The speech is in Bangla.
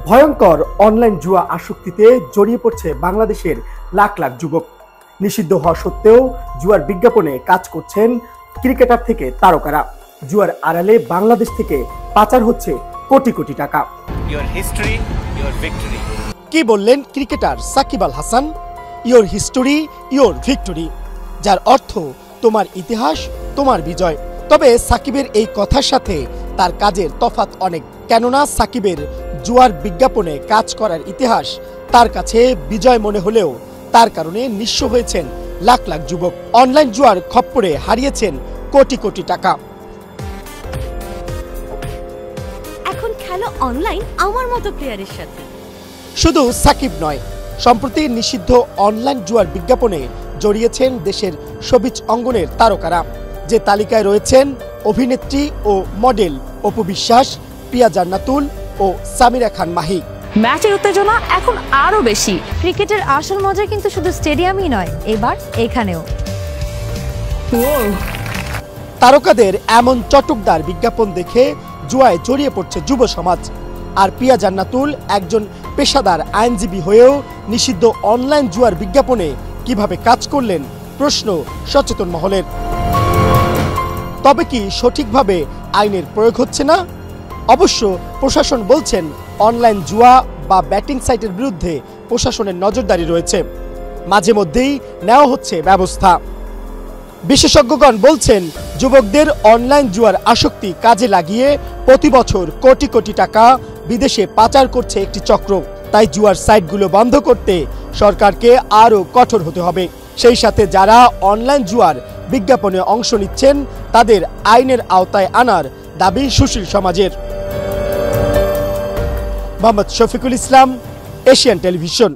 ভয়ঙ্কর অনলাইন জুয়া আসক্তিতে জড়িয়ে পড়ছে বাংলাদেশের লাখ লাখ যুবক। নিষিদ্ধ হওয়া সত্ত্বেও জুয়ার বিজ্ঞাপনে কাজ করছেন ক্রিকেটার থেকে তারকারা। জুয়ার আড়ালে বাংলাদেশ থেকে পাচার হচ্ছে কোটি কোটি টাকা। কি বললেন cricketer Shakib Al Hasan? Your history your victory, যার অর্থ তোমার ইতিহাস তোমার বিজয়। তবে সাকিবের এই কথার সাথে তার কাজের তফাৎ অনেক, কেননা সাকিবের জুয়ার বিজ্ঞাপনে কাজ করার ইতিহাস তার কাছে বিজয় মনে হলেও তার কারণে নিঃস্ব হয়েছেন লাখ লাখ যুবক। অনলাইন জুয়ার খপ্পরে হারিয়েছেন কোটি কোটি টাকা। এখন খেলো অনলাইন আমার মতো প্লেয়ারের সাথে। শুধু সাকিব নয়, সম্প্রতি নিষিদ্ধ অনলাইন জুয়ার বিজ্ঞাপনে জড়িয়েছেন দেশের শোবিজ অঙ্গনের তারকারা। যে তালিকায় রয়েছেন অভিনেত্রী ও মডেল অপু বিশ্বাস, পিয়া জান্নাতুল ও সামিরা খান মাহি। ম্যাচের উত্তেজনা এখন আরো বেশি। ক্রিকেটের আসল মজা কিন্তু শুধু স্টেডিয়ামই নয়, এবার এখানেও। তারকাদের এমন চটকদার বিজ্ঞাপন দেখে জুয়ায় জড়িয়ে পড়ছে যুব সমাজ। আর পিয়া জান্নাতুল একজন পেশাদার আইনজীবী হয়েও নিষিদ্ধ অনলাইন জুয়ার বিজ্ঞাপনে কিভাবে কাজ করলেন প্রশ্ন সচেতন মহলের। তবে কি সঠিকভাবে আইনের প্রয়োগ হচ্ছে না? অবশ্য প্রশাসন বলছেন অনলাইন জুয়া বা ব্যাটিং সাইটের বিরুদ্ধে প্রশাসনের নজরদারি রয়েছে, মাঝে মধ্যেই নেওয়া হচ্ছে ব্যবস্থা। বিশেষজ্ঞগণ বলছেন যুবকদের অনলাইন জুয়ার আসক্তি কাজে লাগিয়ে প্রতি বছর কোটি কোটি টাকা বিদেশে পাচার করছে একটি চক্র। তাই জুয়ার সাইটগুলো বন্ধ করতে সরকারকে আরও কঠোর হতে হবে। সেই সাথে যারা অনলাইন জুয়ার বিজ্ঞাপনে অংশ নিচ্ছেন তাদের আইনের আওতায় আনার দাবি সুশীল সমাজের। Mohammad Shafiqul Islam, Asian television.